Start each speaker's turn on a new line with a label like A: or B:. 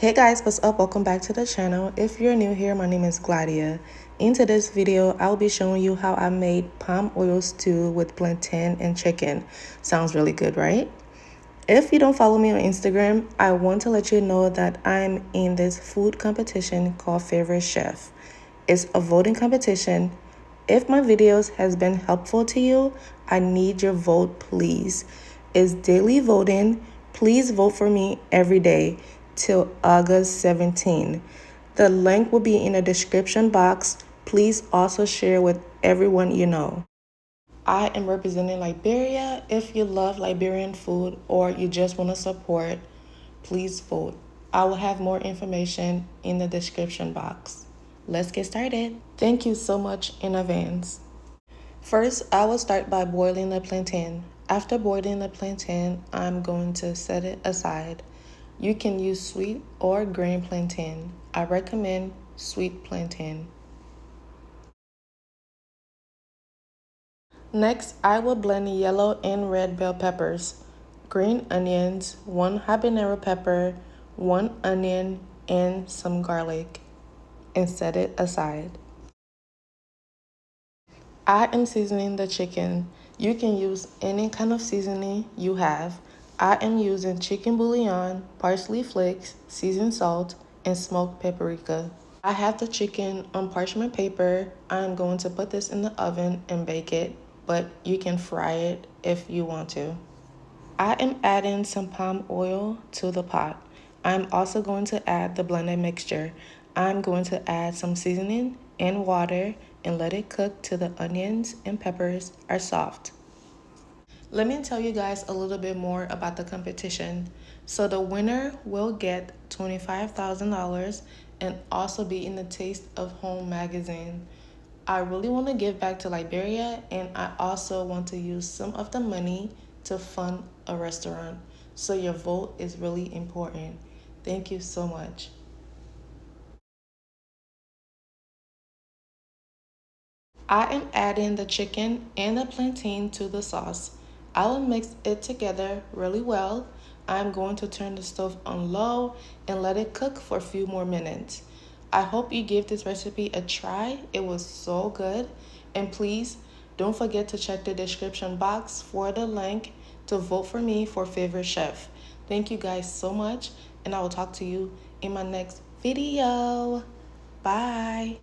A: Hey guys, what's up? Welcome back to the channel. If you're new here, my name is Gladia. In today's video, I'll be showing you how I made palm oil stew with plantain and chicken. Sounds really good, right? If you don't follow me on Instagram, I want to let you know that I'm in this food competition called Favorite Chef. It's a voting competition. If my videos has been helpful to you, I need your vote, please. It's daily voting. Please vote for me every day till August 17. The link will be in the description box. Please also share with everyone you know. I am representing Liberia. If you love Liberian food or you just want to support, please vote. I will have more information in the description box. Let's get started. Thank you so much in advance. First, I will start by boiling the plantain. After boiling the plantain, I'm going to set it aside. You can use sweet or green plantain. I recommend sweet plantain. Next, I will blend yellow and red bell peppers, green onions, 1 habanero pepper, 1 onion, and some garlic, and set it aside. I am seasoning the chicken. You can use any kind of seasoning you have. I am using chicken bouillon, parsley flakes, seasoned salt, and smoked paprika. I have the chicken on parchment paper. I'm going to put this in the oven and bake it, but you can fry it if you want to. I am adding some palm oil to the pot. I'm also going to add the blended mixture. I'm going to add some seasoning and water and let it cook till the onions and peppers are soft. Let me tell you guys a little bit more about the competition. So the winner will get $25,000 and also be in the Taste of Home magazine. I really want to give back to Liberia, and I also want to use some of the money to fund a restaurant. So your vote is really important. Thank you so much. I am adding the chicken and the plantain to the sauce. I will mix it together really well. I'm going to turn the stove on low and let it cook for a few more minutes. I hope you give this recipe a try. It was so good. And please don't forget to check the description box for the link to vote for me for favorite chef. Thank you guys so much, and I will talk to you in my next video. Bye.